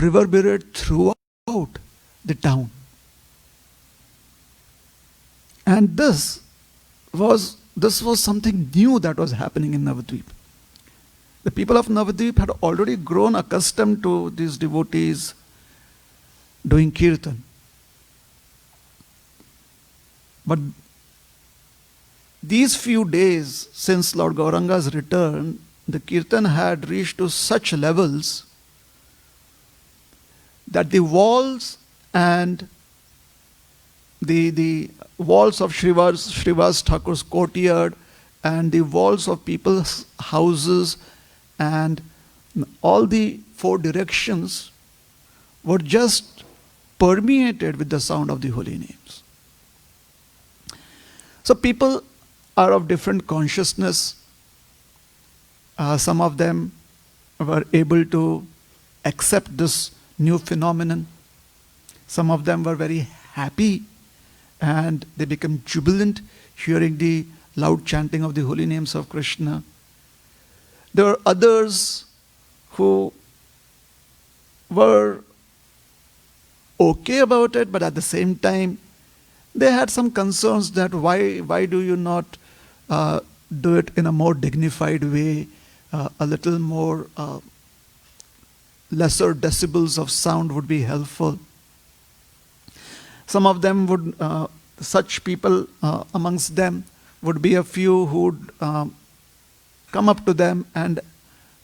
reverberated throughout the town. And this was something new that was happening in Navadvip. The people of Navadvip had already grown accustomed to these devotees doing kirtan. But these few days since Lord Gauranga's return, the kirtan had reached to such levels that the walls and the walls of Srivas Thakur's courtyard and the walls of people's houses and all the four directions were just permeated with the sound of the holy names. So people are of different consciousness. Some of them were able to accept this new phenomenon. Some of them were very happy and they became jubilant hearing the loud chanting of the holy names of Krishna. There were others who were okay about it, but at the same time they had some concerns that why do you not do it in a more dignified way, a little more lesser decibels of sound would be helpful. Some of them would, such people amongst them would be a few who would come up to them and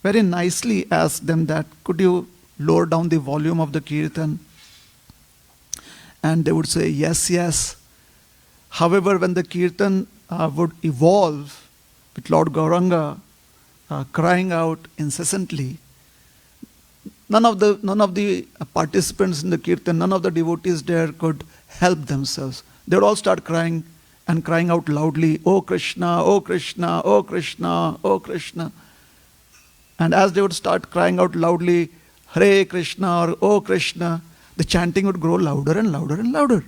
very nicely ask them that, could you lower down the volume of the kirtan? And they would say, yes, yes. However, when the kirtan would evolve with Lord Gauranga crying out incessantly, none of the participants in the kirtan, none of the devotees there could help themselves. They would all start crying and crying out loudly, "Oh Krishna, oh Krishna, oh Krishna, oh Krishna." And as they would start crying out loudly, Hare Krishna or Oh Krishna, the chanting would grow louder and louder and louder.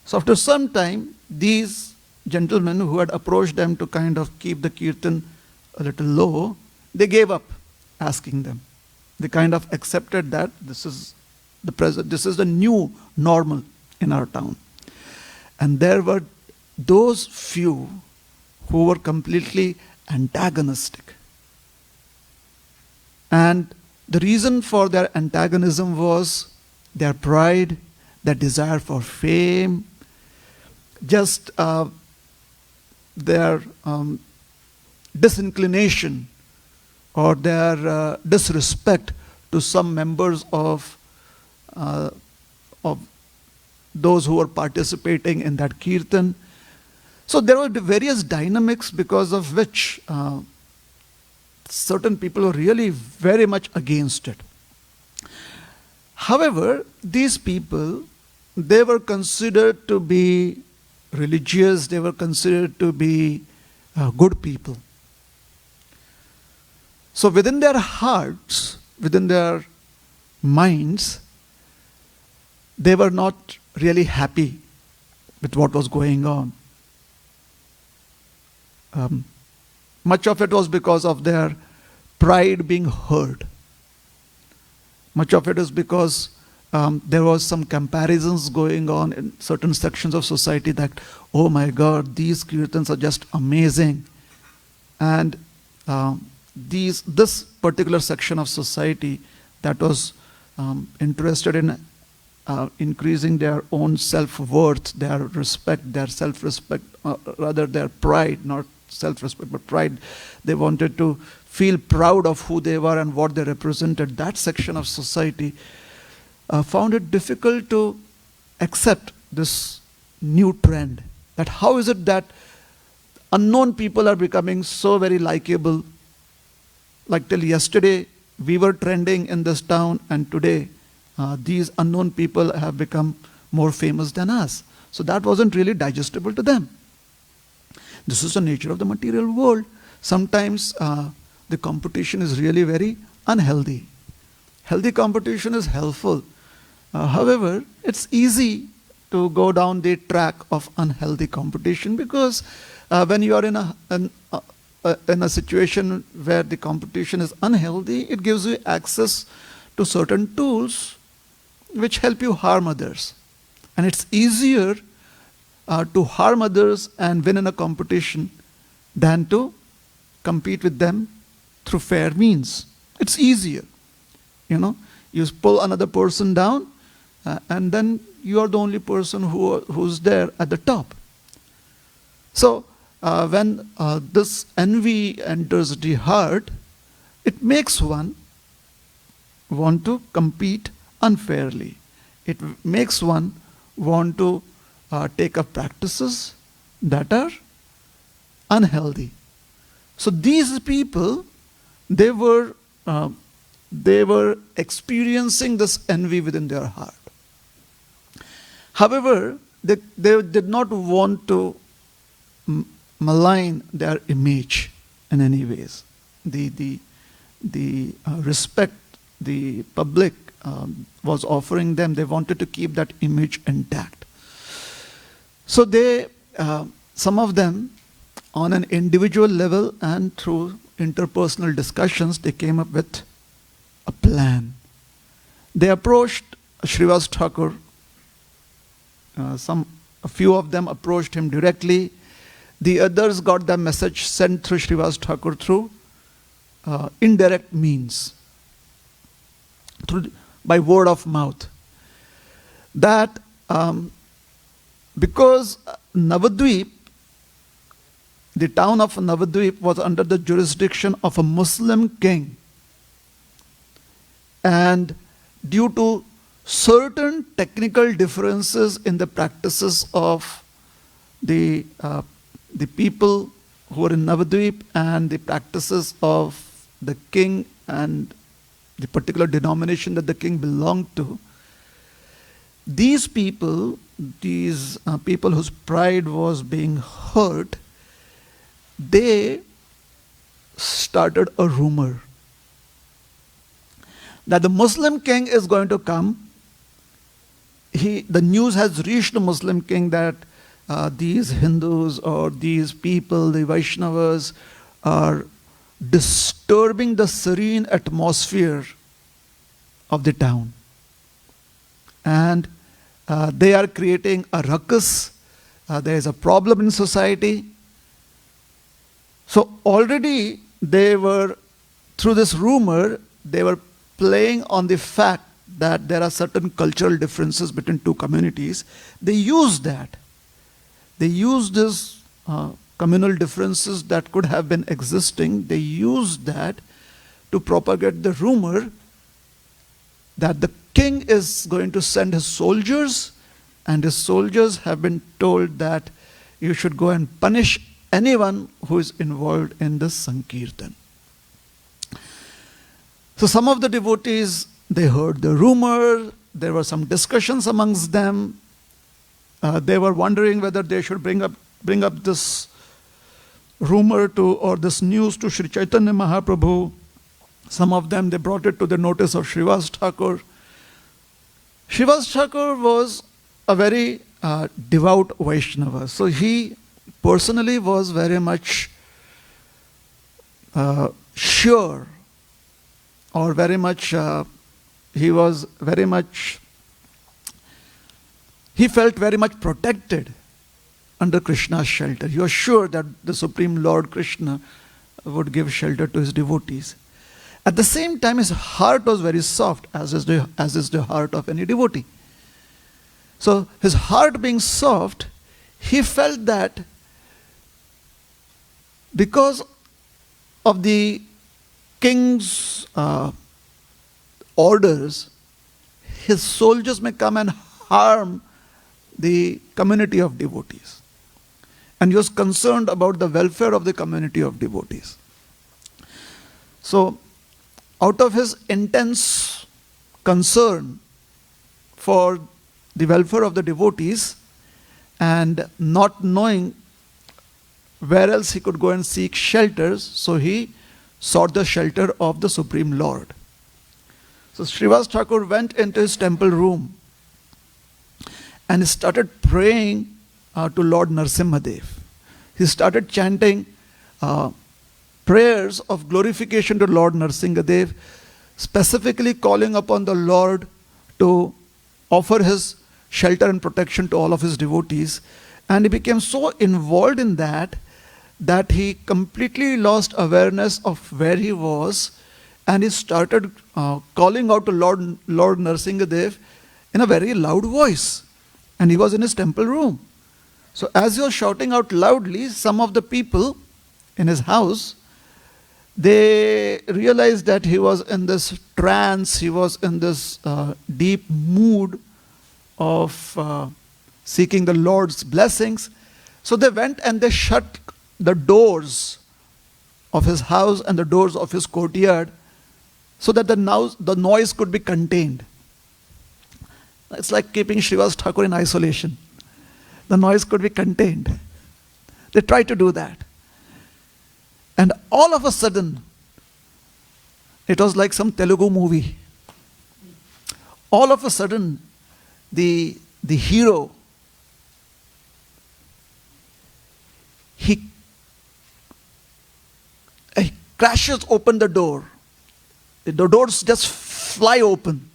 So after some time, these gentlemen who had approached them to kind of keep the kirtan a little low, they gave up asking them. They kind of accepted that this is the new normal in our town. And there were those few who were completely antagonistic. And the reason for their antagonism was their pride, their desire for fame, just their disinclination or their disrespect to some members of those who were participating in that kirtan. So there were various dynamics because of which certain people were really very much against it. However, these people, they were considered to be religious, they were considered to be good people. So within their hearts, within their minds, they were not really happy with what was going on. Much of it was because of their pride being hurt. Much of it is because there was some comparisons going on in certain sections of society that, oh my God, these kirtans are just amazing. And this particular section of society that was interested in increasing their own self-worth, their respect, their self-respect, rather their pride, not self-respect, but pride. They wanted to feel proud of who they were and what they represented. That section of society found it difficult to accept this new trend. That how is it that unknown people are becoming so very likable? Like till yesterday, we were trending in this town, and today these unknown people have become more famous than us. So that wasn't really digestible to them. This is the nature of the material world. Sometimes the competition is really very unhealthy. Healthy competition is helpful. However, it's easy to go down the track of unhealthy competition because when you are in a situation where the competition is unhealthy, it gives you access to certain tools which help you harm others. And it's easier to harm others and win in a competition than to compete with them through fair means. It's easier. You pull another person down, and then you are the only person who's there at the top. So when this envy enters the heart, it makes one want to compete unfairly. It makes one want to take up practices that are unhealthy. So these people, they were experiencing this envy within their heart. However, they did not want to malign their image in any ways. The respect the public was offering them, they wanted to keep that image intact. So some of them, on an individual level and through interpersonal discussions, they came up with a plan. They approached Srivas Thakur. A few of them approached him directly. The others got the message sent through Srivas Thakur through indirect means, by word of mouth. That because Navadvip, the town of Navadvip, was under the jurisdiction of a Muslim king, and due to certain technical differences in the practices of the people who were in Navadvip and the practices of the king and the particular denomination that the king belonged to, these people whose pride was being hurt, they started a rumor that the Muslim king is going to come. The news has reached the Muslim king that these Hindus or these people, the Vaishnavas, are disturbing the serene atmosphere of the town. And they are creating a ruckus. There is a problem in society. So already through this rumor, they were playing on the fact that there are certain cultural differences between two communities. They used that. They used this communal differences that could have been existing. They used that to propagate the rumor that the king is going to send his soldiers, and his soldiers have been told that you should go and punish anyone who is involved in this Sankirtan. So some of the devotees, they heard the rumor. There were some discussions amongst them. They were wondering whether they should bring up this rumor or this news to Sri Chaitanya Mahaprabhu. Some of them, they brought it to the notice of Srivas Thakur. Srivas Thakur was a very devout Vaishnava. So he personally was very much sure, or very much, he felt very much protected under Krishna's shelter. He was sure that the Supreme Lord Krishna would give shelter to his devotees. At the same time, his heart was very soft, as is the heart of any devotee. So his heart being soft, he felt that because of the king's orders, his soldiers may come and harm the community of devotees. And he was concerned about the welfare of the community of devotees. So, out of his intense concern for the welfare of the devotees, and not knowing where else he could go and seek shelters, so he sought the shelter of the Supreme Lord. So Srivas Thakur went into his temple room and started praying to Lord Narasimhadev. He started chanting prayers of glorification to Lord Narasimhadev, specifically calling upon the Lord to offer his shelter and protection to all of his devotees. And he became so involved in that he completely lost awareness of where he was, and he started calling out to Lord Nrsimhadev in a very loud voice. And he was in his temple room. So as he was shouting out loudly, some of the people in his house, they realized that he was in this trance, he was in this deep mood of seeking the Lord's blessings. So they went and they shut the doors of his house and the doors of his courtyard so that the noise could be contained. It's like keeping Srivas Thakur in isolation. The noise could be contained. They tried to do that. And all of a sudden, it was like some Telugu movie. All of a sudden, the hero, he crashes open the door. The doors just fly open.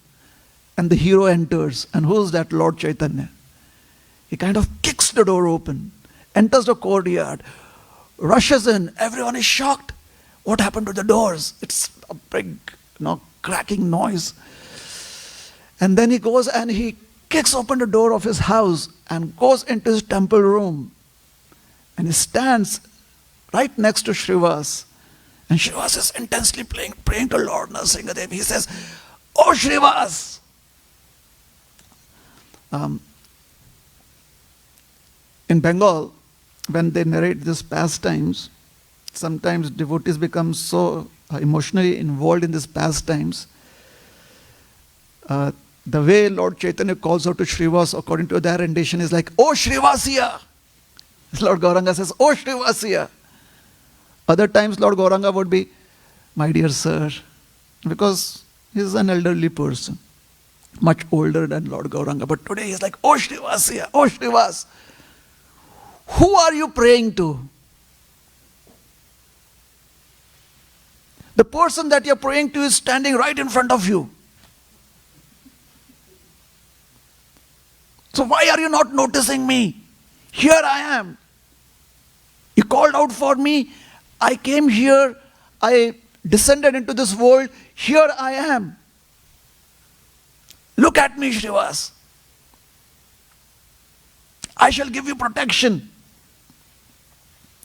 And the hero enters. And who's that? Lord Chaitanya. He kind of kicks the door open, enters the courtyard, rushes in. Everyone is shocked. What happened to the doors? It's a big, cracking noise. And then he goes and he kicks open the door of his house and goes into his temple room. And he stands right next to Srivas. And Srivas is intensely praying to Lord Nrsimhadev. He says, "Oh Srivas!" In Bengal, when they narrate these pastimes, sometimes devotees become so emotionally involved in these pastimes. The way Lord Chaitanya calls out to Srivas, according to their rendition, is like, "Oh Srivasiya!" Lord Gauranga says, "Oh Srivasiya!" Other times Lord Gauranga would be, "My dear sir," because he's an elderly person, much older than Lord Gauranga. But today he's like, "Oh Srivasiya, oh Srivas." Who are you praying to? The person that you're praying to is standing right in front of you. So why are you not noticing me? Here I am. You called out for me. I came here. I descended into this world. Here I am. Look at me, Srivas. I shall give you protection.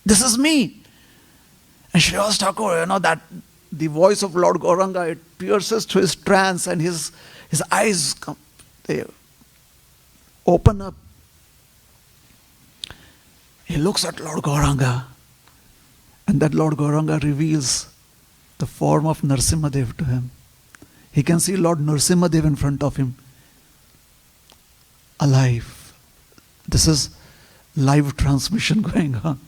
This is me. And Srivas Thakur, that the voice of Lord Gauranga, it pierces through his trance, and his eyes they open up. He looks at Lord Gauranga, and that Lord Gauranga reveals the form of Nrsimhadev to him. He can see Lord Nrsimhadev in front of him, alive. This is live transmission going on.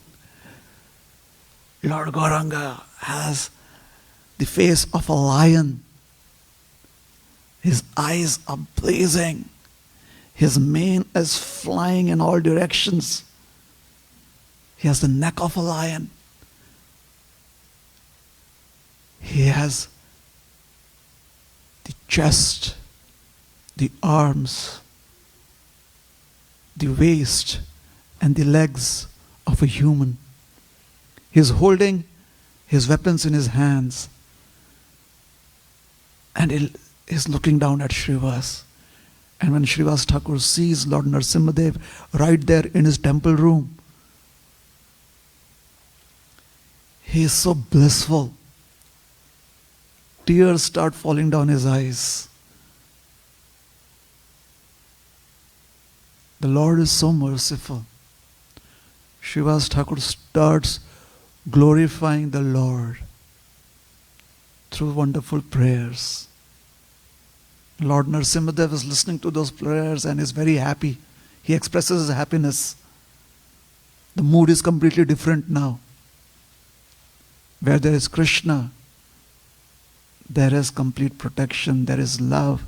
Lord Gauranga has the face of a lion. His eyes are blazing. His mane is flying in all directions. He has the neck of a lion. He has the chest, the arms, the waist, and the legs of a human. He is holding his weapons in his hands, and he is looking down at Srivas. And when Srivas Thakur sees Lord Nrsimhadev right there in his temple room, he is so blissful. Tears start falling down his eyes. The Lord is so merciful. Srivas Thakur starts glorifying the Lord through wonderful prayers. Lord Nrsimhadev is listening to those prayers and is very happy. He expresses his happiness. The mood is completely different now. Where there is Krishna, there is complete protection, there is love.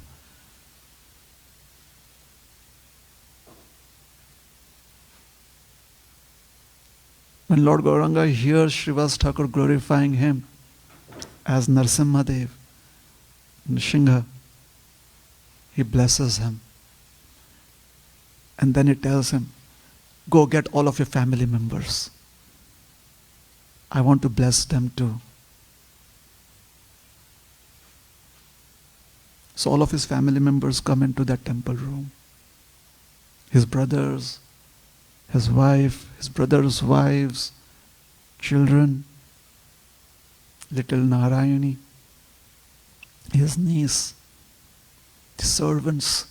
When Lord Gauranga hears Srivas Thakur glorifying him as Nrsimhadev, Nrsimha, he blesses him. And then he tells him, go get all of your family members. I want to bless them too. So all of his family members come into that temple room. His brothers, his wife, his brothers' wives, children, little Narayani, his niece, the servants,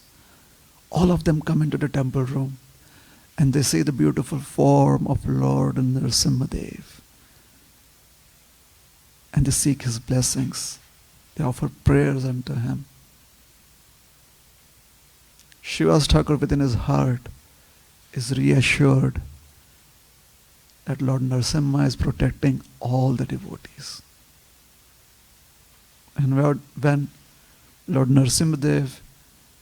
all of them come into the temple room and they see the beautiful form of Lord Nrsimhadev. And they seek his blessings. They offer prayers unto him. Srivas Thakur within his heart is reassured that Lord Nrsimha is protecting all the devotees. And when Lord Nrsimhadev,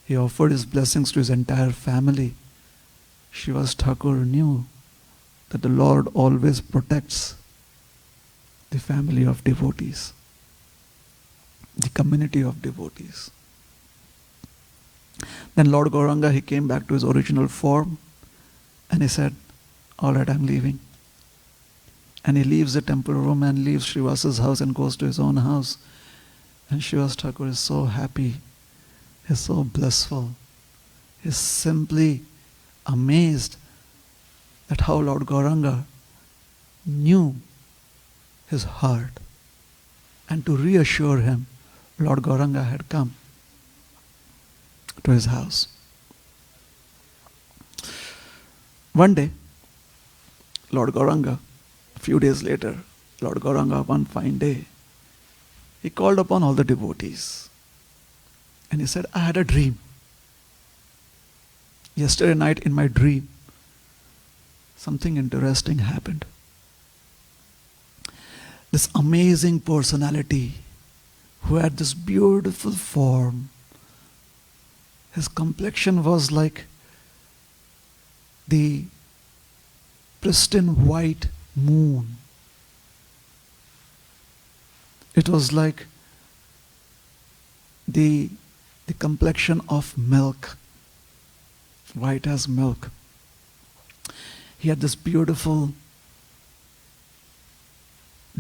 he offered his blessings to his entire family, Srivas Thakur knew that the Lord always protects the family of devotees, the community of devotees. Then Lord Gauranga, he came back to his original form and he said, all right, I'm leaving. And he leaves the temple room and leaves Srivas's house and goes to his own house. And Srivas Thakur is so happy, he's so blissful, he's simply amazed at how Lord Gauranga knew his heart. And to reassure him, Lord Gauranga had come to his house. One day, Lord Gauranga, a few days later, Lord Gauranga, one fine day, he called upon all the devotees. And he said, I had a dream. Yesterday night in my dream, something interesting happened. This amazing personality who had this beautiful form, his complexion was like the pristine white moon. It was like the complexion of milk, white as milk. He had this beautiful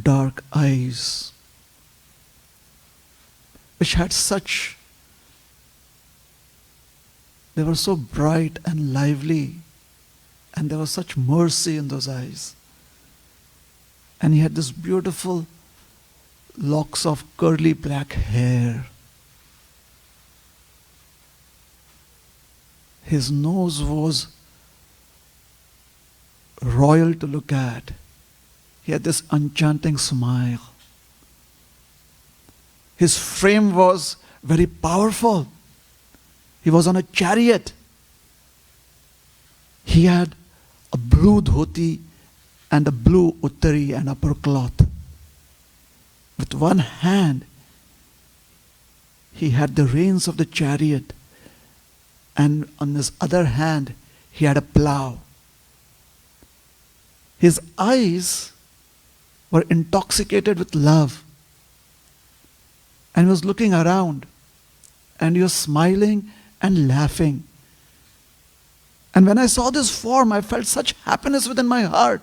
dark eyes, which had such, they were so bright and lively, and there was such mercy in those eyes. And he had this beautiful locks of curly black hair. His nose was royal to look at. He had this enchanting smile. His frame was very powerful. He was on a chariot. He had a blue dhoti and a blue uttari and upper cloth. With one hand, he had the reins of the chariot, and on his other hand, he had a plow. His eyes were intoxicated with love. And he was looking around, and he was smiling and laughing. And when I saw this form, I felt such happiness within my heart.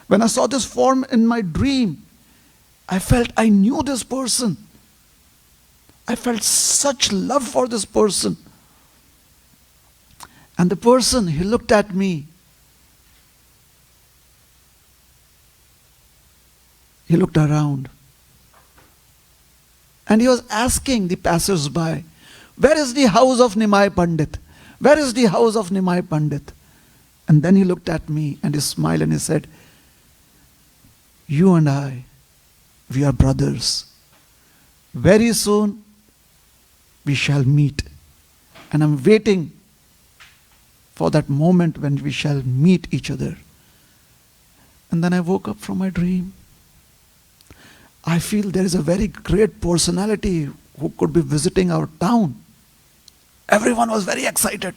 When I saw this form in my dream, I felt I knew this person. I felt such love for this person. And the person, he looked at me. He looked around. And he was asking the passers-by, where is the house of Nimai Pandit? Where is the house of Nimai Pandit? And then he looked at me and he smiled and he said, you and I, we are brothers. Very soon we shall meet. And I'm waiting for that moment when we shall meet each other. And then I woke up from my dream. I feel there is a very great personality who could be visiting our town. Everyone was very excited.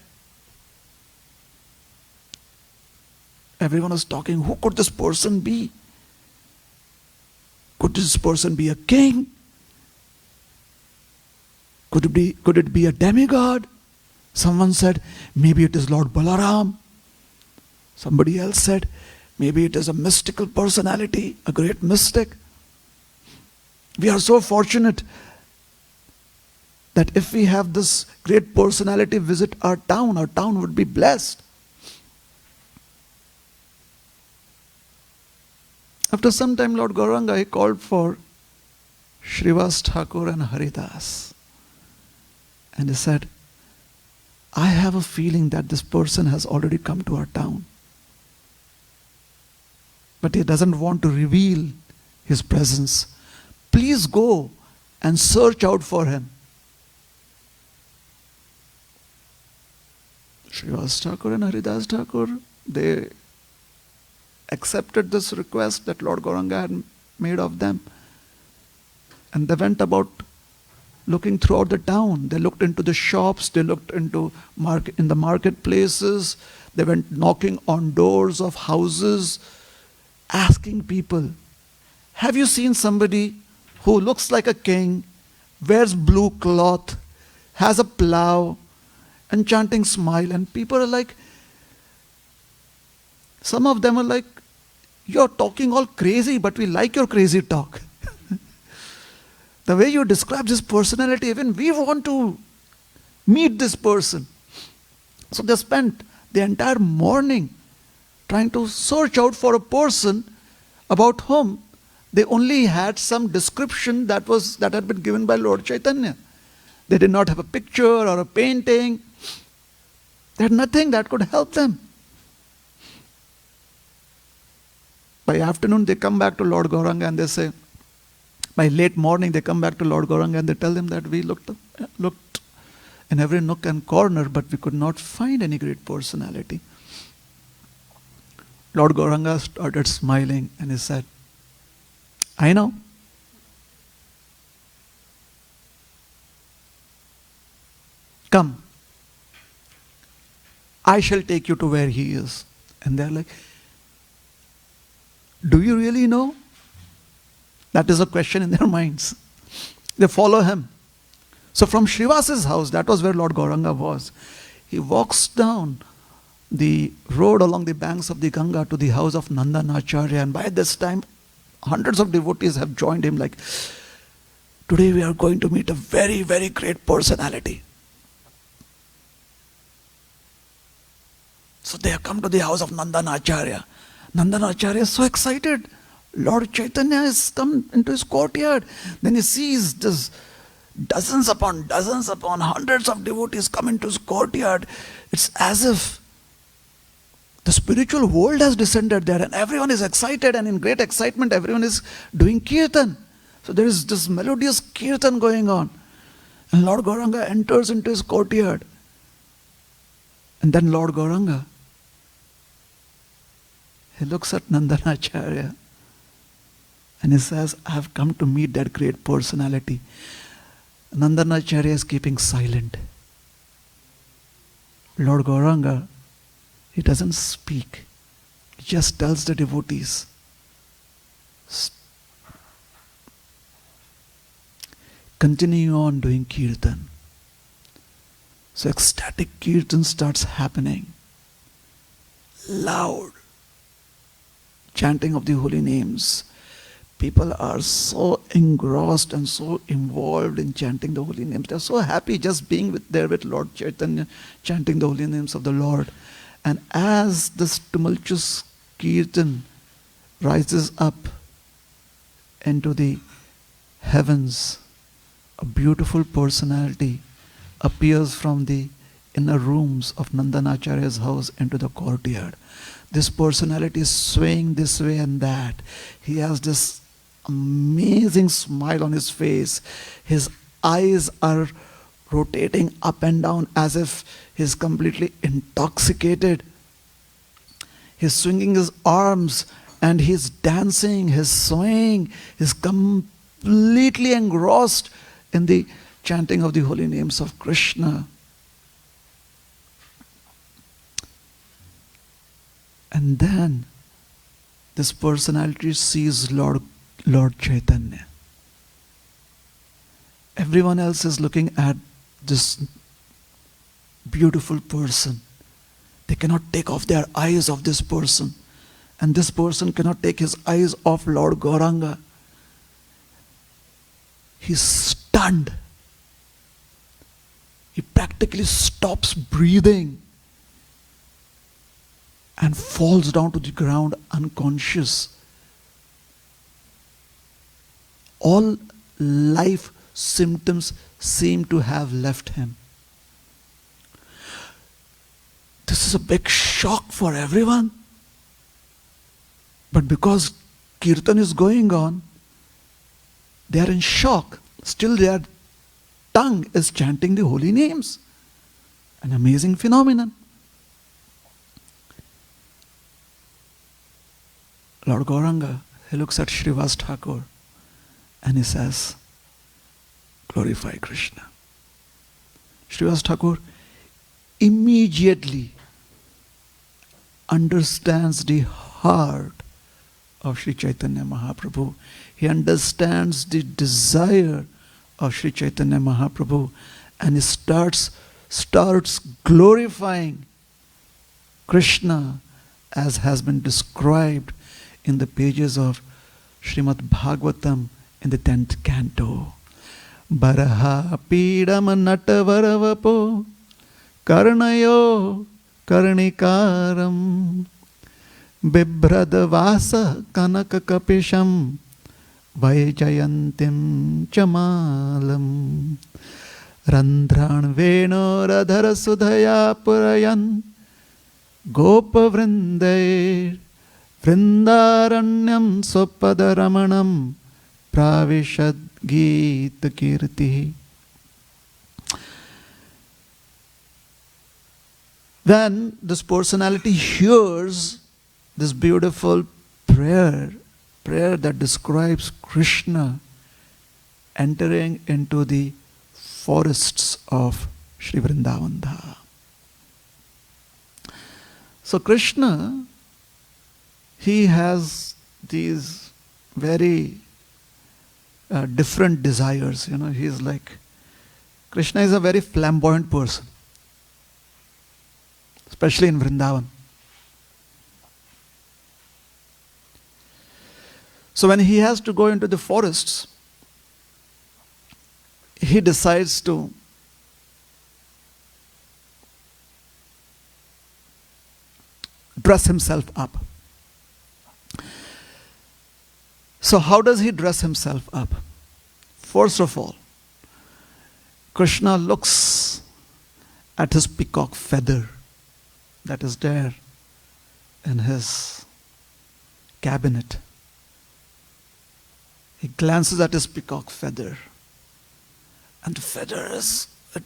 Everyone was talking, who could this person be? Could this person be a king? Could it be a demigod? Someone said, maybe it is Lord Balaram. Somebody else said, maybe it is a mystical personality, a great mystic. We are so fortunate that if we have this great personality visit our town would be blessed. After some time, Lord Gauranga, he called for Srivas Thakur and Haridas. And he said, I have a feeling that this person has already come to our town. But he doesn't want to reveal his presence. Please go and search out for him. Srivas Thakur and Haridas Thakur, they accepted this request that Lord Gauranga had made of them. And they went about looking throughout the town. They looked into the shops, they looked into in the marketplaces, they went knocking on doors of houses, asking people, have you seen somebody who looks like a king, wears blue cloth, has a plow, enchanting smile? And people are like, some of them are like, you're talking all crazy, but we like your crazy talk. The way you describe this personality, even we want to meet this person. So they spent the entire morning trying to search out for a person about whom they only had some description that had been given by Lord Chaitanya. They did not have a picture or a painting. They had nothing that could help them. By afternoon, they come back to Lord Gauranga and they say, by late morning, they come back to Lord Gauranga and they tell him that we looked in every nook and corner, but we could not find any great personality. Lord Gauranga started smiling and he said, I know. Come. I shall take you to where he is. And they're like, do you really know? That is a question in their minds. They follow him. So from Srivas's house, that was where Lord Gauranga was, he walks down the road along the banks of the Ganga to the house of Nandanacharya. And by this time, hundreds of devotees have joined him like, today we are going to meet a very, very great personality. So they have come to the house of Nandanacharya. Nandanacharya is so excited. Lord Chaitanya has come into his courtyard. Then he sees this dozens upon hundreds of devotees come into his courtyard. It's as if the spiritual world has descended there and everyone is excited, and in great excitement everyone is doing kirtan. So there is this melodious kirtan going on. And Lord Gauranga enters into his courtyard. And then Lord Gauranga, he looks at Nandanacharya and he says, I have come to meet that great personality. Nandanacharya is keeping silent. Lord Gauranga, he doesn't speak. He just tells the devotees, continue on doing kirtan. So ecstatic kirtan starts happening. Loud chanting of the holy names. People are so engrossed and so involved in chanting the holy names. They're so happy just being there with Lord Chaitanya, chanting the holy names of the Lord. And as this tumultuous kirtan rises up into the heavens, a beautiful personality appears from the inner rooms of Nandanacharya's house into the courtyard. This personality is swaying this way and that. He has this amazing smile on his face. His eyes are rotating up and down as if he's completely intoxicated. He's swinging his arms and he's dancing, he's swaying, he's completely engrossed in the chanting of the holy names of Krishna. And then this personality sees Lord Chaitanya. Everyone else is looking at this beautiful person. They cannot take off their eyes of this person. And this person cannot take his eyes off Lord Gauranga. He's stunned. He practically stops breathing and falls down to the ground unconscious. All life symptoms seem to have left him. This is a big shock for everyone. But because Kirtan is going on, they are in shock. Still their tongue is chanting the holy names. An amazing phenomenon. Lord Gauranga, he looks at Srivas Thakur and he says, glorify Krishna. Srivas Thakur immediately understands the heart of Sri Chaitanya Mahaprabhu. He understands the desire of Sri Chaitanya Mahaprabhu and he starts glorifying Krishna as has been described in the pages of Srimad Bhagavatam in the 10th canto. Baraha pidam natavaravapo karnayo karnikaram bibhradvasa kanakakapisham vaijayantim chamalam randhran venoradhara sudhaya purayan gopavrindair vrindaranyam swapadaramanam pravishad gita kirti. When this personality hears this beautiful prayer that describes Krishna entering into the forests of Sri Vrindavan Dham. So Krishna, he has these very different desires. He's like, Krishna is a very flamboyant person, especially in Vrindavan. So when he has to go into the forests, he decides to dress himself up. So how does he dress himself up? First of all, Krishna looks at his peacock feather that is there in his cabinet. He glances at his peacock feather, and the feather it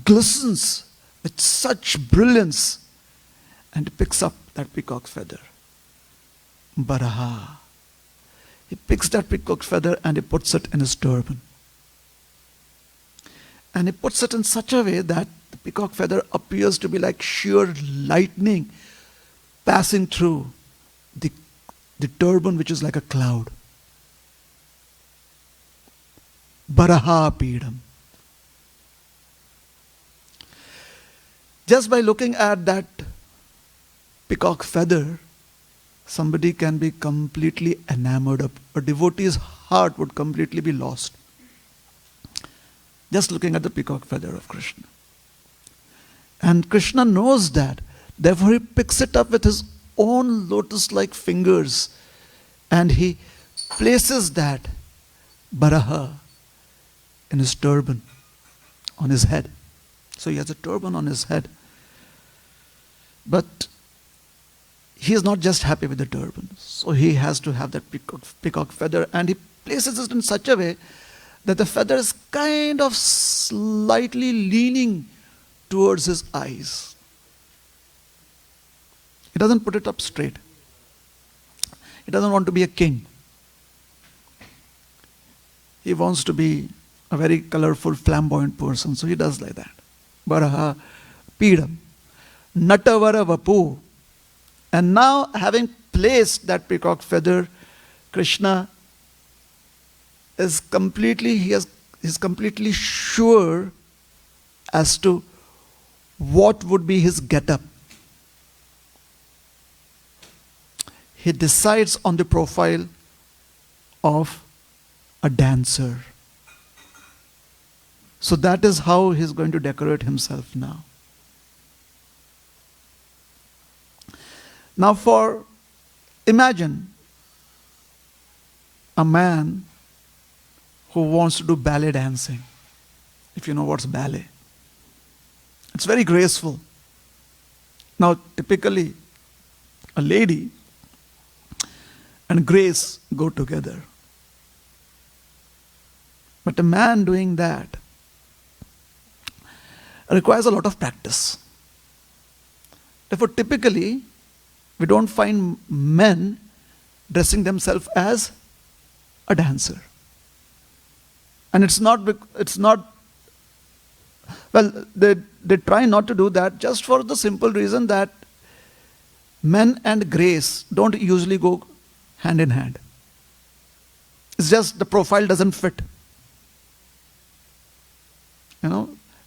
glistens with such brilliance, and he picks up that peacock feather. Baraha. He picks that peacock feather and he puts it in his turban. And he puts it in such a way that the peacock feather appears to be like sheer lightning passing through the turban, which is like a cloud. Baraha Pidam. Just by looking at that peacock feather, somebody can be completely enamored of. A devotee's heart would completely be lost. Just looking at the peacock feather of Krishna. And Krishna knows that. Therefore he picks it up with his own lotus-like fingers and he places that Baraha in his turban on his head. So he has a turban on his head. But he is not just happy with the turban. So he has to have that peacock feather, and he places it in such a way that the feather is kind of slightly leaning towards his eyes. He doesn't put it up straight. He doesn't want to be a king. He wants to be a very colorful, flamboyant person. So he does like that. Baraha Pidam. Natavara Vapu. And now, having placed that peacock feather, Krishna is completely, he has he's completely sure as to what would be his get-up. He decides on the profile of a dancer. So that is how he's going to decorate himself now. Now imagine a man who wants to do ballet dancing. If you know what's ballet. It's very graceful. Now typically a lady and grace go together. But a man doing that requires a lot of practice. Therefore, typically, we don't find men dressing themselves as a dancer. And they try not to do that just for the simple reason that men and grace don't usually go hand in hand. It's just the profile doesn't fit.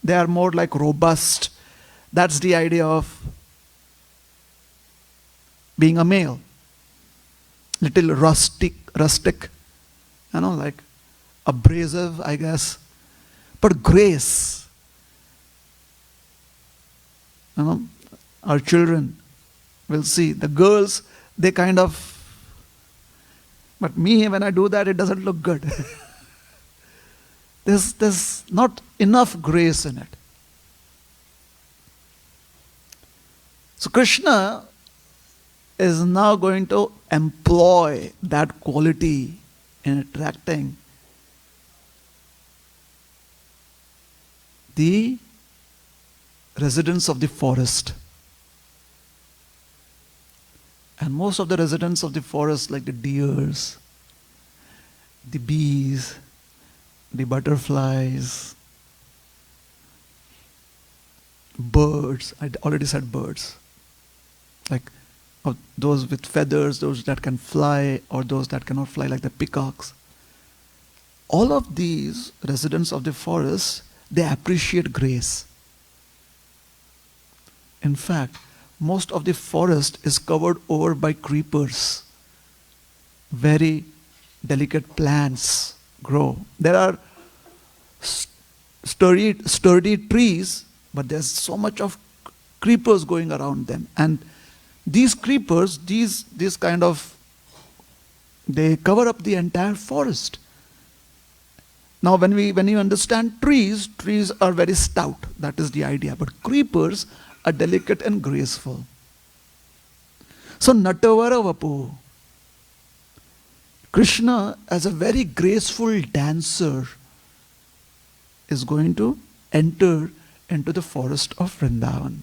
They are more like robust. That's the idea of being a male. Little rustic, like abrasive, I guess. But grace, our children will see. The girls, they kind of, but me, when I do that, it doesn't look good. There's not enough grace in it. So Krishna is now going to employ that quality in attracting the residents of the forest. And most of the residents of the forest, like the deers, the bees, the butterflies, birds, I already said birds, like those with feathers, those that can fly, or those that cannot fly, like the peacocks. All of these residents of the forest, they appreciate grace. In fact, most of the forest is covered over by creepers. Very delicate plants grow. There are sturdy trees, but there's so much of creepers going around them. And these creepers, these kind of, they cover up the entire forest. Now when you understand trees are very stout. That is the idea. But creepers are delicate and graceful. So Natavara Vapu, Krishna, as a very graceful dancer, is going to enter into the forest of Vrindavan.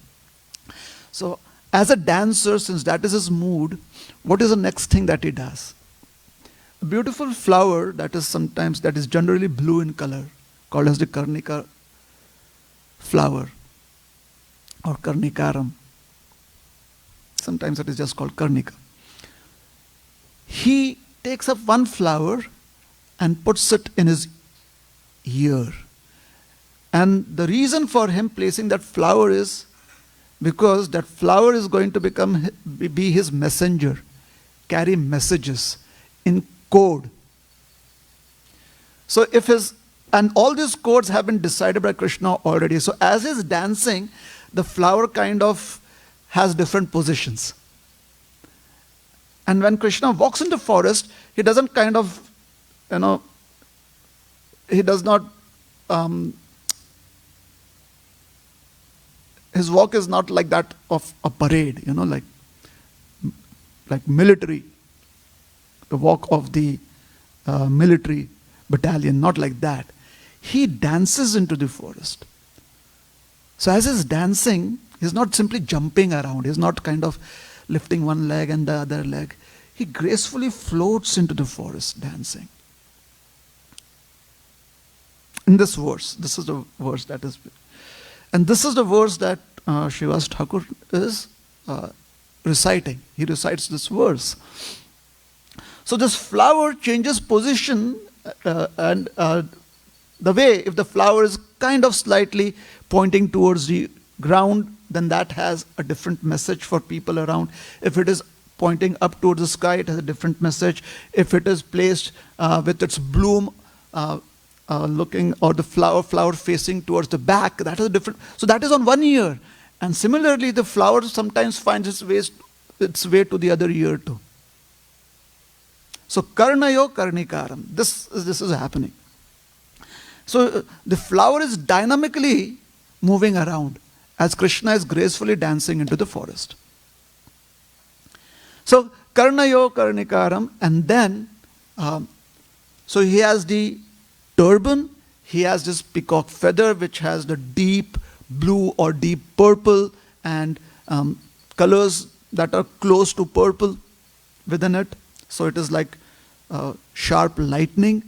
So as a dancer, since that is his mood, what is the next thing that he does? A beautiful flower that is generally blue in color, called as the Karnika flower or Karnikaram. Sometimes it is just called Karnika. He takes up one flower and puts it in his ear. And the reason for him placing that flower is because that flower is going to be his messenger, carry messages in code. So and all these codes have been decided by Krishna already. So as he's dancing, the flower kind of has different positions. And when Krishna walks into forest, he doesn't kind of, he does not, his walk is not like that of a parade, like military, the walk of the military battalion, not like that. He dances into the forest. So as he's dancing, he's not simply jumping around. He's not kind of lifting one leg and the other leg. He gracefully floats into the forest dancing. In this verse, this is the verse that is, and this is the verse that Srivas Thakur is reciting. He recites this verse. So this flower changes position and The way, if the flower is kind of slightly pointing towards the ground, then that has a different message for people around. If it is pointing up towards the sky, it has a different message. If it is placed with its bloom looking, or the flower facing towards the back, that has a different. So that is on one ear. And similarly, the flower sometimes finds its way to the other ear too. So karnayo karnikaram. This is happening. So the flower is dynamically moving around as Krishna is gracefully dancing into the forest. So karnayo karnikaram, and then so he has the turban, he has this peacock feather which has the deep blue or deep purple and colors that are close to purple within it. So it is like sharp lightning.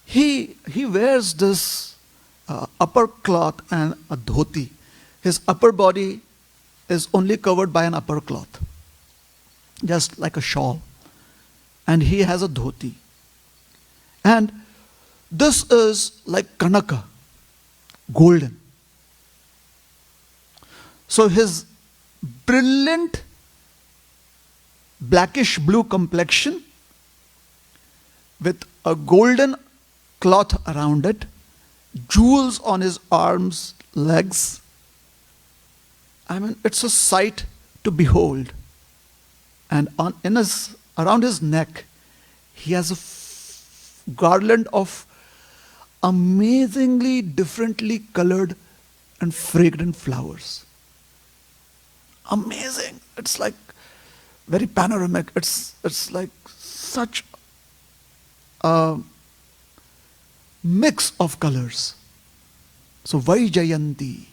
He wears this upper cloth and a dhoti. His upper body is only covered by an upper cloth, just like a shawl. And he has a dhoti. And this is like kanaka, golden. So his brilliant blackish blue complexion with a golden cloth around it, jewels on his arms, legs. I mean, it's a sight to behold. And around his neck, he has a garland of amazingly differently colored and fragrant flowers. Amazing. It's like very panoramic. It's like such a mix of colors. So Vaijayanti.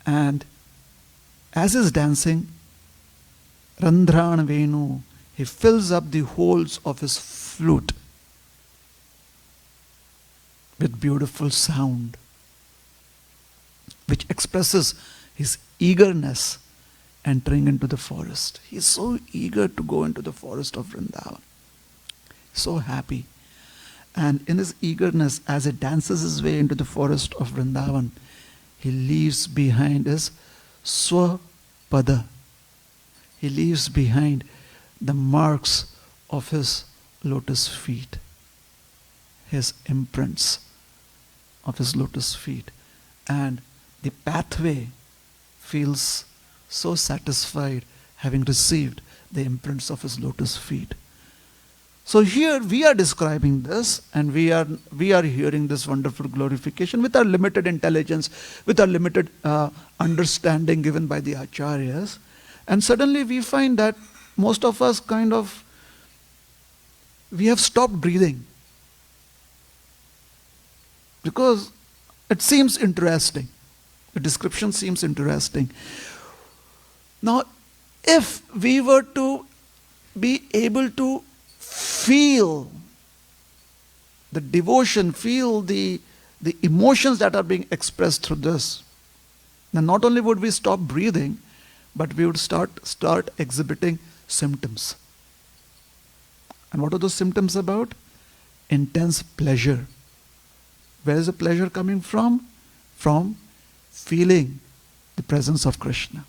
And as he's dancing, Randhran Venu, he fills up the holes of his flute with beautiful sound, which expresses his eagerness entering into the forest. He is so eager to go into the forest of Vrindavan. So happy. And in his eagerness, as he dances his way into the forest of Vrindavan, he leaves behind his swapada. He leaves behind the marks of his lotus feet, his imprints of his lotus feet. And the pathway feels so satisfied having received the imprints of his lotus feet. So here we are describing this, and we are hearing this wonderful glorification with our limited intelligence, with our limited understanding given by the acharyas. And suddenly we find that most of us we have stopped breathing. Because it seems interesting. The description seems interesting. Now, if we were to be able to feel the devotion, feel the emotions that are being expressed through this, then not only would we stop breathing, but we would start exhibiting symptoms. And what are those symptoms about? Intense pleasure. Where is the pleasure coming from? From feeling the presence of Krishna.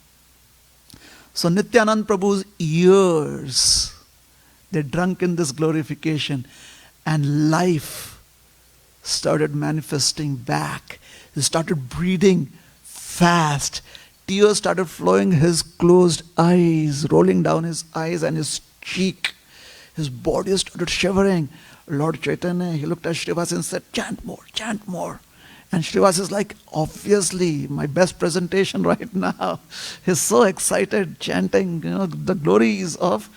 So Nityanand Prabhu's ears, they drunk in this glorification, and life started manifesting back. He started breathing fast. Tears started flowing his closed eyes, rolling down his eyes and his cheek. His body started shivering. Lord Chaitanya, he looked at Srivas and said, chant more, chant more. And Srivas is like, obviously, my best presentation right now. He's so excited, chanting, the glories of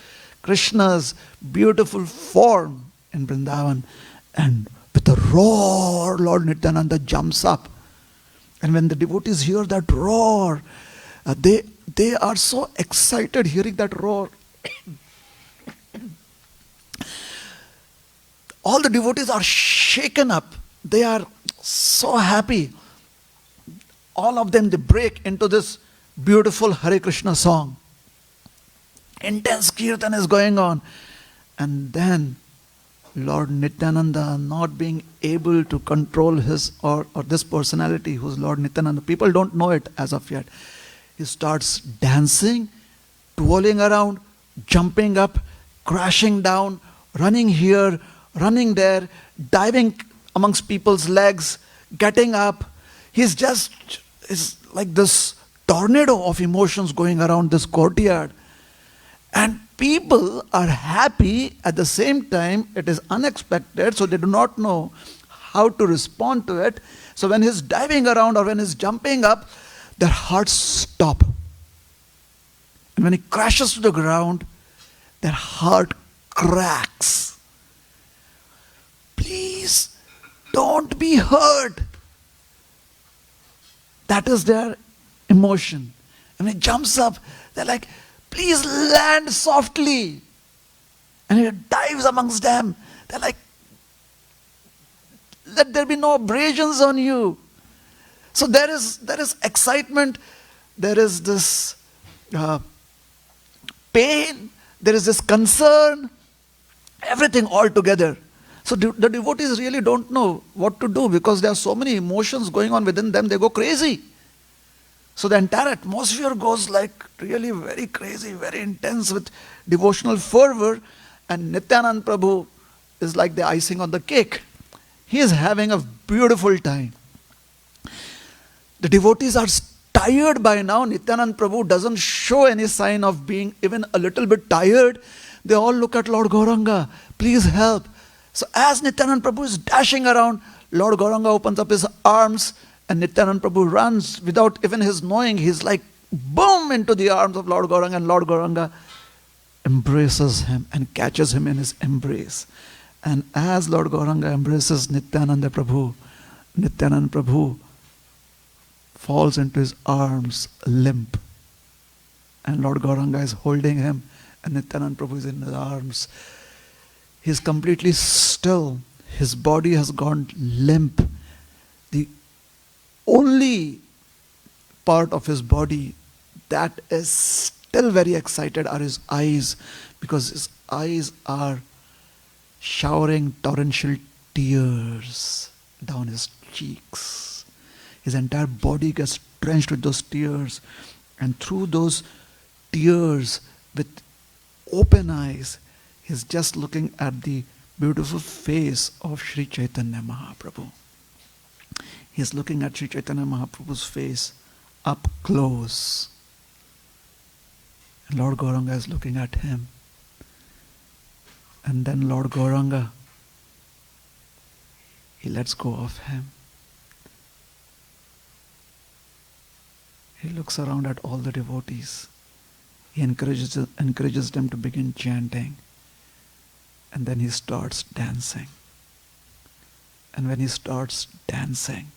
Krishna's beautiful form in Vrindavan. And with a roar, Lord Nityananda jumps up. And when the devotees hear that roar, they are so excited hearing that roar. All the devotees are shaken up. They are so happy. All of them, they break into this beautiful Hare Krishna song. Intense kirtan is going on. And then Lord Nityananda not being able to control his or this personality who's Lord Nityananda. People don't know it as of yet. He starts dancing, twirling around, jumping up, crashing down, running here, running there, diving amongst people's legs, getting up. He's like this tornado of emotions going around this courtyard. And people are happy at the same time. It is unexpected, so they do not know how to respond to it. So when he's diving around or when he's jumping up, their hearts stop. And when he crashes to the ground, their heart cracks. Please don't be hurt. That is their emotion. And when he jumps up, they're like, please land softly. And he dives amongst them. They're like, let there be no abrasions on you. So there is excitement, there is this pain, there is this concern, everything all together. So the devotees really don't know what to do because there are so many emotions going on within them, they go crazy. So the entire atmosphere goes like really very crazy, very intense with devotional fervor, and Nityanand Prabhu is like the icing on the cake. He is having a beautiful time. The devotees are tired by now. Nityanand Prabhu doesn't show any sign of being even a little bit tired. They all look at Lord Gauranga, please help. So as Nityanand Prabhu is dashing around, Lord Gauranga opens up his arms and Nityanand Prabhu runs without even his knowing. He's like boom into the arms of Lord Gauranga, and Lord Gauranga embraces him and catches him in his embrace. And as Lord Gauranga embraces Nityananda Prabhu, Nityanand Prabhu falls into his arms limp. And Lord Gauranga is holding him and Nityanand Prabhu is in his arms. He is completely still. His body has gone limp. The only part of his body that is still very excited are his eyes, because his eyes are showering torrential tears down his cheeks. His entire body gets drenched with those tears, and through those tears, with open eyes, he's just looking at the beautiful face of Sri Chaitanya Mahaprabhu. He's looking at Sri Chaitanya Mahaprabhu's face up close. And Lord Gauranga is looking at him. And then Lord Gauranga, he lets go of him. He looks around at all the devotees. He encourages them to begin chanting. And then he starts dancing. And when he starts dancing,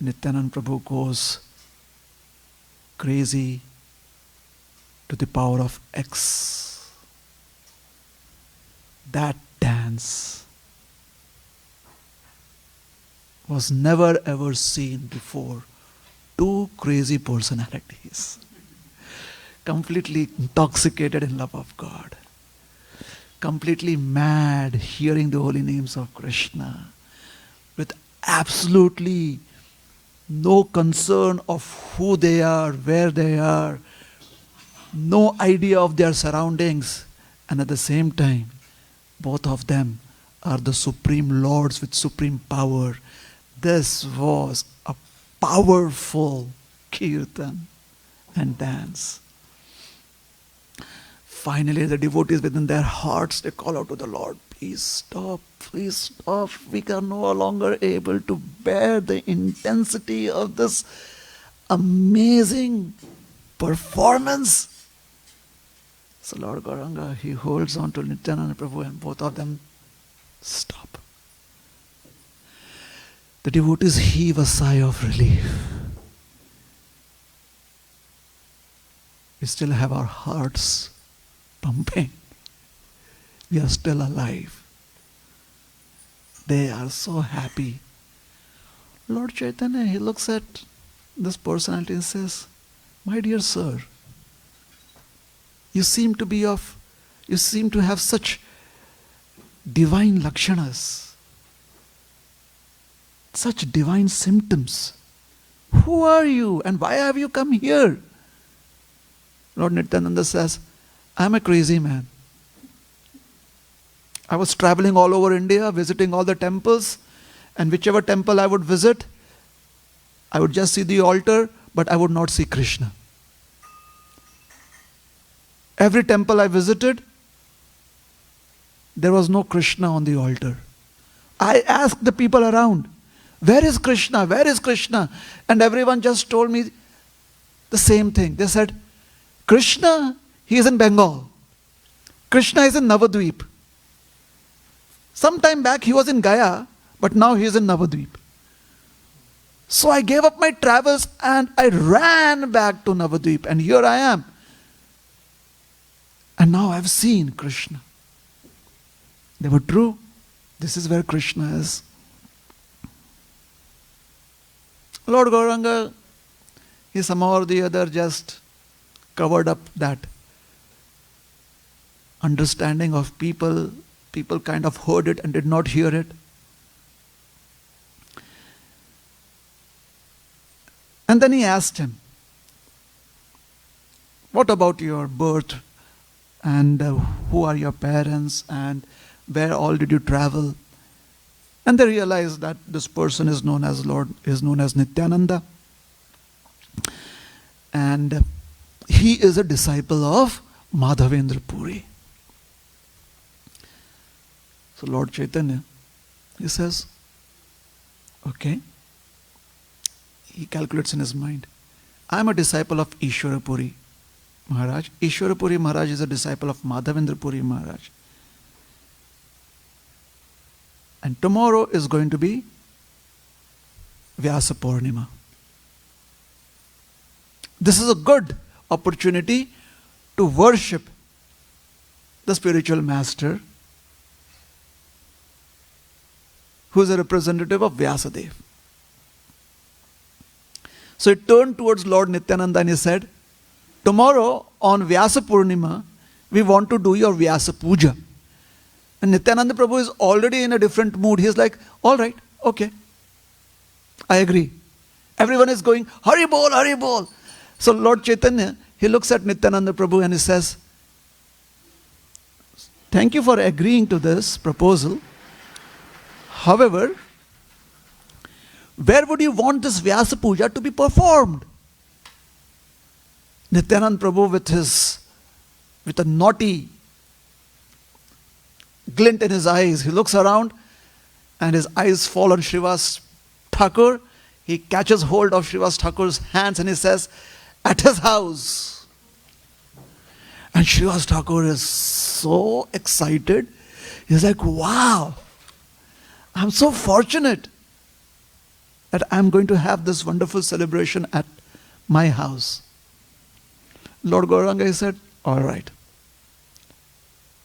Nityanand Prabhu goes crazy to the power of X. That dance was never ever seen before. Two crazy personalities, completely intoxicated in love of God, completely mad hearing the holy names of Krishna, with absolutely no concern of who they are, where they are, no idea of their surroundings, and at the same time, both of them are the supreme lords with supreme power. This was a powerful kirtan and dance. Finally, the devotees within their hearts, they call out to the Lord, please stop, we are no longer able to bear the intensity of this amazing performance. So Lord Gauranga, he holds on to Nityananda Prabhu and both of them stop. The devotees heave a sigh of relief. We still have our hearts pumping. We are still alive. They are so happy. Lord Chaitanya, he looks at this personality and says, my dear sir, you seem to have such divine lakshanas, such divine symptoms. Who are you and why have you come here? Lord Nityananda says, I'm a crazy man. I was traveling all over India, visiting all the temples, and whichever temple I would visit, I would just see the altar, but I would not see Krishna. Every temple I visited, there was no Krishna on the altar. I asked the people around, where is Krishna? Where is Krishna? And everyone just told me the same thing. They said, Krishna, he is in Bengal. Krishna is in Navadvip. Sometime back he was in Gaya, but now he is in Navadvip. So I gave up my travels and I ran back to Navadvip, and here I am. And now I've seen Krishna. They were true. This is where Krishna is. Lord Gauranga, he somehow or the other just covered up that understanding of people. People kind of heard it and did not hear it. And then he asked him, what about your birth? And who are your parents? And where all did you travel? And they realized that this person is known as Nityananda. And he is a disciple of Madhavendra Puri. So Lord Chaitanya, he says, okay. He calculates in his mind. I am a disciple of Ishwara Puri Maharaj. Ishwara Puri Maharaj is a disciple of Madhavendra Puri Maharaj. And tomorrow is going to be Vyasa Purnima. This is a good opportunity to worship the spiritual master who is a representative of Vyasadeva. So he turned towards Lord Nityananda and he said, tomorrow on Vyasa Purnima, we want to do your Vyasa Puja. And Nityananda Prabhu is already in a different mood. He is like, all right, okay, I agree. Everyone is going, Hari Bol, Hari Bol. So Lord Chaitanya, he looks at Nityananda Prabhu and he says, thank you for agreeing to this proposal. However, where would you want this Vyasa Puja to be performed? Nityananda Prabhu with a naughty glint in his eyes, he looks around and his eyes fall on Srivas Thakur. He catches hold of Srivas Thakur's hands and he says, at his house. And Srivas Thakur is so excited. He's like, wow, I'm so fortunate that I'm going to have this wonderful celebration at my house. Lord Gauranga said, all right.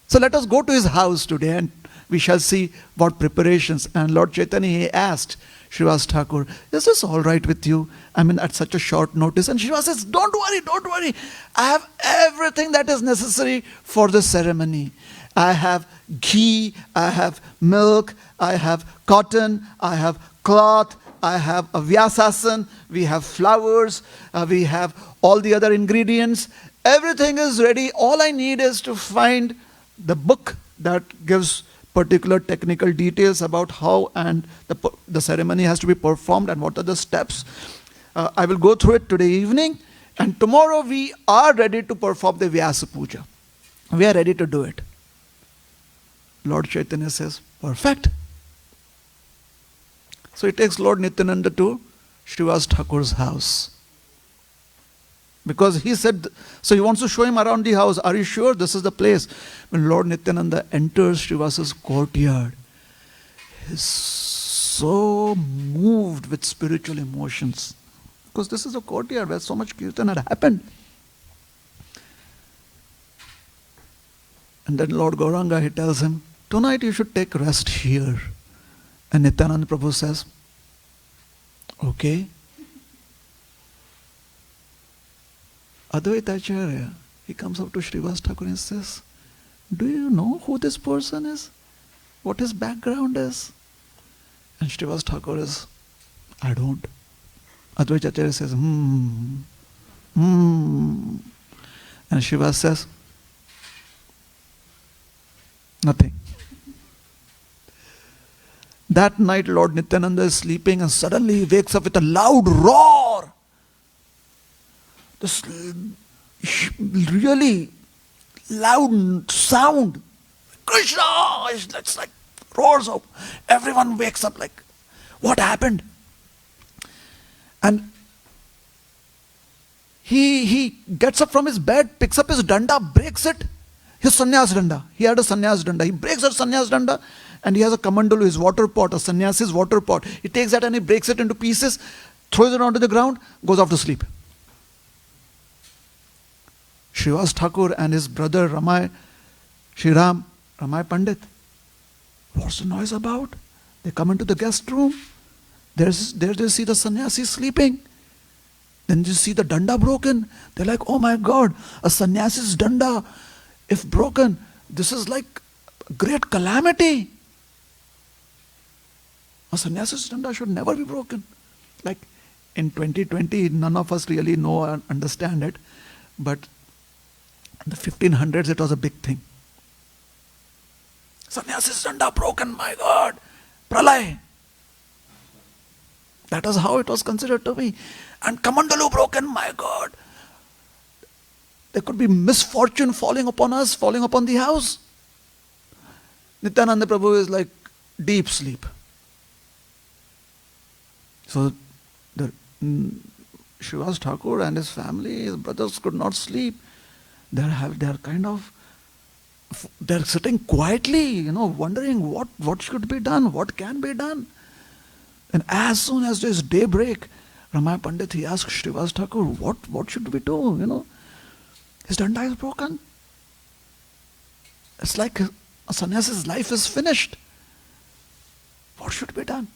So let us go to his house today and we shall see what preparations. And Lord Chaitanya, he asked Srivas Thakur, is this all right with you? I mean, at such a short notice. And Srivas says, don't worry. I have everything that is necessary for the ceremony. I have ghee, I have milk, I have cotton, I have cloth, I have a Vyasasan, we have flowers, we have all the other ingredients. Everything is ready. All I need is to find the book that gives particular technical details about how and the ceremony has to be performed and what are the steps. I will go through it today evening, and tomorrow we are ready to perform the Vyasa Puja. We are ready to do it. Lord Chaitanya says, perfect. So he takes Lord Nityananda to Srivas Thakur's house. Because he said, so he wants to show him around the house. Are you sure this is the place? When Lord Nityananda enters Srivas's courtyard, he's so moved with spiritual emotions. Because this is a courtyard where so much kirtan had happened. And then Lord Gauranga, he tells him, tonight you should take rest here. And Nityananda Prabhu says, okay. Advaita Acharya, he comes up to Srivas Thakur and says, do you know who this person is? what his background is? And Srivas Thakur is, I don't. Advaita Acharya says, And Srivas says, nothing. That night Lord Nityananda is sleeping and suddenly he wakes up with a loud roar. This really loud sound. Krishna! It's like roars out. Everyone wakes up like, what happened? And he gets up from his bed, picks up his danda, breaks it. His sannyas danda. He had a sannyas danda. He breaks that sannyas danda and he has a kamandalu, his water pot, a sannyasi's water pot. He takes that and he breaks it into pieces, throws it onto the ground, goes off to sleep. Srivas Thakur and his brother Ramai Pandit. What's the noise about? They come into the guest room. There they see the sannyasi sleeping. Then you see the danda broken. They're like, oh my God, a sannyasi's danda, if broken, this is like a great calamity. A sannyasi's danda should never be broken. Like in 2020, none of us really know and understand it. But in the 1500s, it was a big thing. Sannyasi's danda broken, my God. Pralay. That is how it was considered to be. And kamandalu broken, my God. There could be misfortune falling upon us, falling upon the house. Nityananda Prabhu is like deep sleep. So the Srivas Thakur and his family, his brothers could not sleep. They're sitting quietly, wondering what should be done, what can be done. And as soon as there's daybreak, Ramai Pandit, he asked Srivas Thakur, what should we do, His danda is broken. It's like a sannyasi's life is finished. What should be done?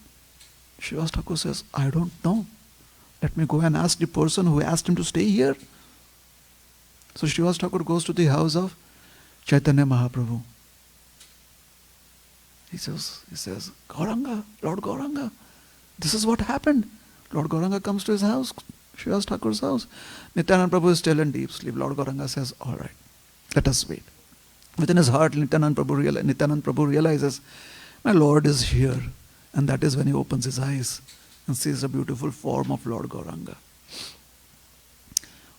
Srivas Thakur says, I don't know. Let me go and ask the person who asked him to stay here. So Srivas Thakur goes to the house of Chaitanya Mahaprabhu. He says, Gauranga, Lord Gauranga, this is what happened. Lord Gauranga comes to his house, Srivas Thakur's house. Nityananda Prabhu is still in deep sleep. Lord Gauranga says, all right, let us wait. Within his heart, Nityananda Prabhu realizes, my Lord is here. And that is when he opens his eyes and sees the beautiful form of Lord Gauranga.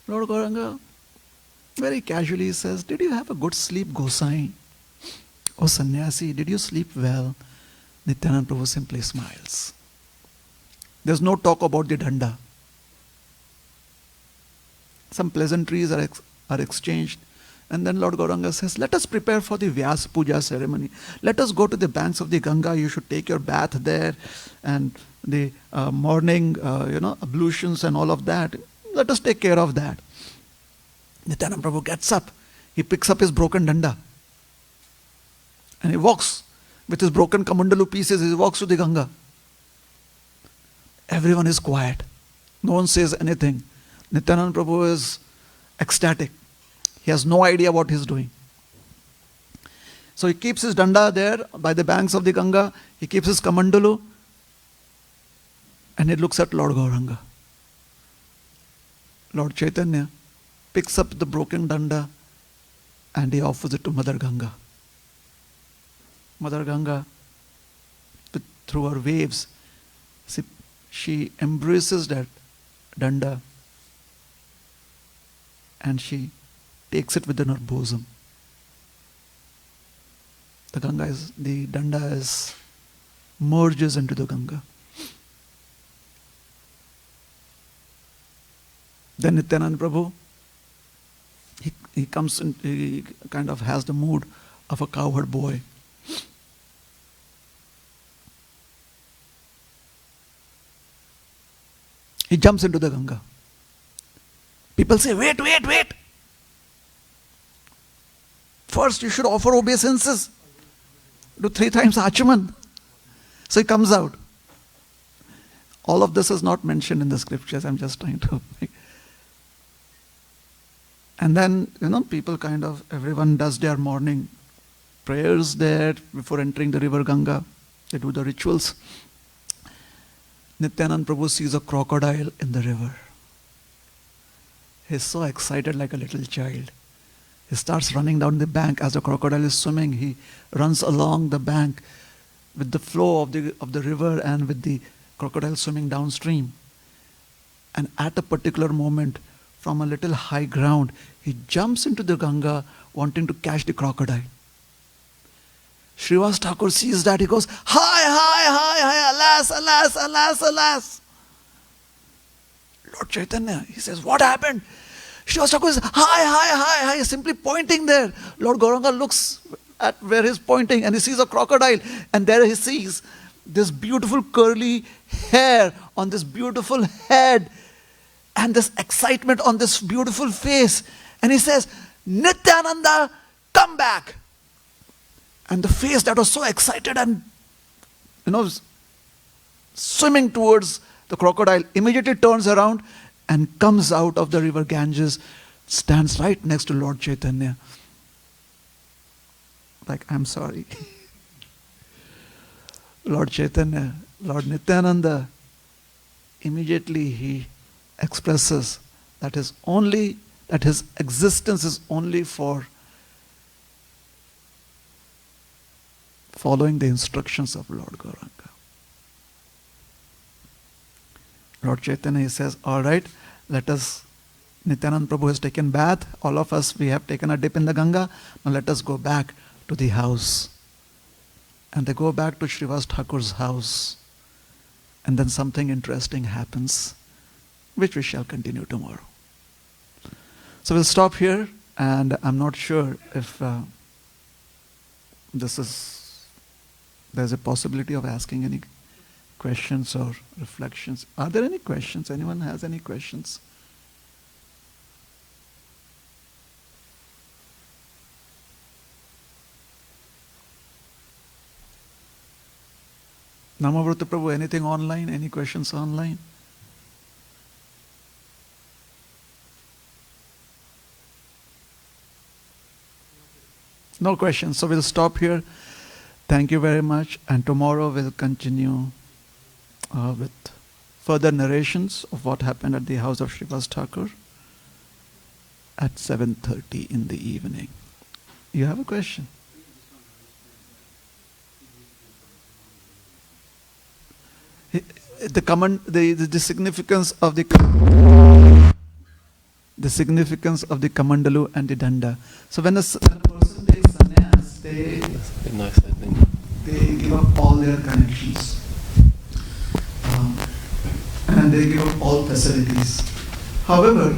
Lord Gauranga very casually says, did you have a good sleep, Gosai? Oh sannyasi, did you sleep well? Nityananda Prabhu simply smiles. There's no talk about the danda. Some pleasantries are exchanged. And then Lord Gauranga says, let us prepare for the Vyas Puja ceremony. Let us go to the banks of the Ganga. You should take your bath there. And the morning, ablutions and all of that. Let us take care of that. Nityananda Prabhu gets up. He picks up his broken danda. And he walks with his broken kamandalu pieces. He walks to the Ganga. Everyone is quiet. No one says anything. Nityananda Prabhu is ecstatic. He has no idea what he's doing. So he keeps his danda there by the banks of the Ganga. He keeps his kamandalu. And he looks at Lord Gauranga. Lord Chaitanya picks up the broken danda and he offers it to Mother Ganga. Mother Ganga, through her waves, she embraces that danda and she takes it within her bosom. The danda merges into the Ganga. Then Nityananda Prabhu, he comes in, he kind of has the mood of a cowherd boy. He jumps into the Ganga. People say, wait. First, you should offer obeisances. Do 3 times Achaman. So he comes out. All of this is not mentioned in the scriptures. I'm just trying to. And then, people everyone does their morning prayers there before entering the river Ganga. They do the rituals. Nityanand Prabhu sees a crocodile in the river. He's so excited like a little child. He starts running down the bank as the crocodile is swimming. He runs along the bank with the flow of the river and with the crocodile swimming downstream. And at a particular moment, from a little high ground, he jumps into the Ganga wanting to catch the crocodile. Srivas Thakur sees that. He goes, hi, alas, alas, alas, alas. Lord Chaitanya, he says, what happened? Srivas Thakur says, hi, he's simply pointing there. Lord Gauranga looks at where he's pointing and he sees a crocodile, and there he sees this beautiful curly hair on this beautiful head and this excitement on this beautiful face. And he says, Nityananda, come back. And the face that was so excited and, swimming towards the crocodile immediately turns around and comes out of the river Ganges, stands right next to Lord Chaitanya. Like, I'm sorry. Lord Chaitanya, Lord Nityananda, immediately he expresses that his existence is only for following the instructions of Lord Gauranga. Lord Chaitanya, he says, all right, let us, Nityanand Prabhu has taken bath, all of us, we have taken a dip in the Ganga, now let us go back to the house. And they go back to Srivas Thakur's house. And then something interesting happens, which we shall continue tomorrow. So we'll stop here, and I'm not sure if there's a possibility of asking any questions or reflections. Are there any questions? Anyone has any questions? Namavrata Prabhu, anything online? Any questions online? No questions. So we'll stop here. Thank you very much. And tomorrow we'll continue with further narrations of what happened at the house of Srivas Thakur at 7:30 in the evening. You have a question? The significance of the Kamandalu and the Danda. So when a person takes sannyas, they give up all their connections, and they give up all facilities. However,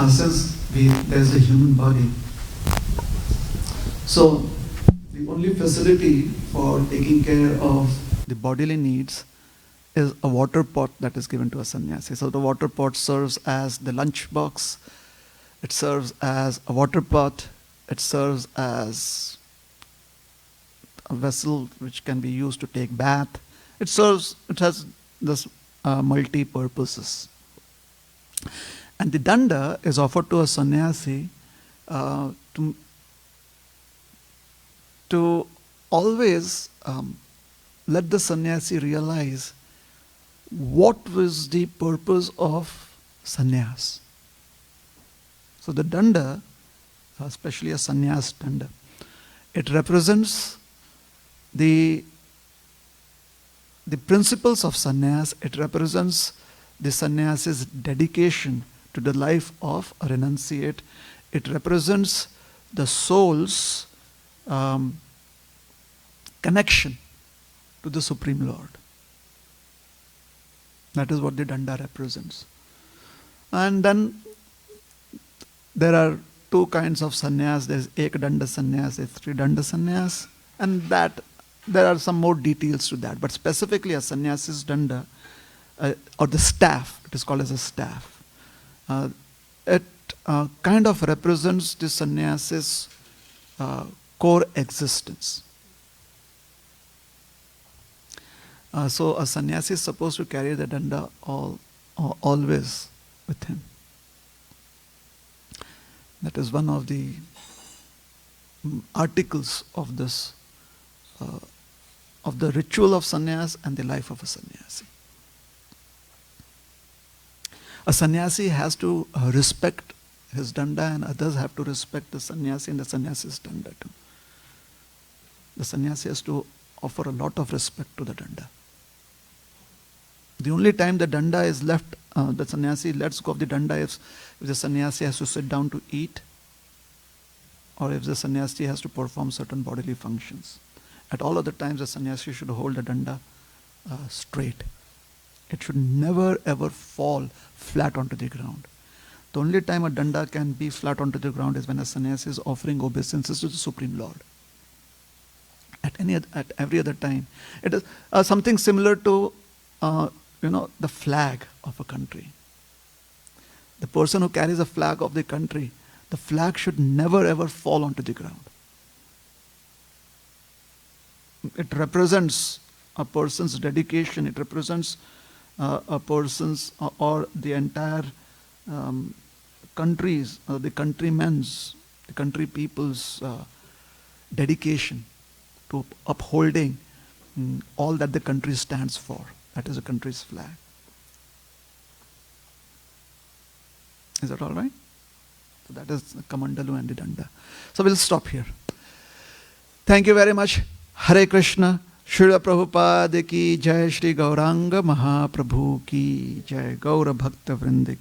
since there's a human body, so the only facility for taking care of the bodily needs is a water pot that is given to a sannyasi. So the water pot serves as the lunch box, it serves as a water pot, it serves as a vessel which can be used to take bath. It has this multi-purposes. And the danda is offered to a sannyasi to always let the sannyasi realize what was the purpose of sannyas. So the danda, especially a sannyas danda, it represents the principles of sannyas. It represents the sannyasi's dedication to the life of a renunciate. It represents the soul's connection to the Supreme Lord. That is what the danda represents. And then there are two kinds of sannyas. There is ek danda sannyas, there is three danda sannyas, and that there are some more details to that. But specifically a sannyasi's danda, or the staff, it is called as a staff. It kind of represents the sannyasi's core existence. So a sannyasi is supposed to carry the danda always with him. That is one of the articles of this, of the ritual of sannyas and the life of a sannyasi. A sannyasi has to respect his danda, and others have to respect the sannyasi and the sannyasi's danda too. The sannyasi has to offer a lot of respect to the danda. The only time the danda is left, the sannyasi lets go of the danda is if the sannyasi has to sit down to eat, or if the sannyasi has to perform certain bodily functions. At all other times, the sannyasi should hold the danda straight. It should never ever fall flat onto the ground. The only time a danda can be flat onto the ground is when a sannyasi is offering obeisances to the Supreme Lord. At every other time, it is something similar to the flag of a country. The person who carries a flag of the country, the flag should never ever fall onto the ground. It represents a person's dedication. It represents a person's or the entire country's, the countrymen's, the country people's dedication to upholding all that the country stands for. That is a country's flag. Is that all right? So that is the Kamandalu and the Danda. So we'll stop here. Thank you very much. Hare Krishna. Srila Prabhupada ki Jai, Shri Gauranga Mahaprabhu ki Jai, Gaura Bhakta Vrinda ki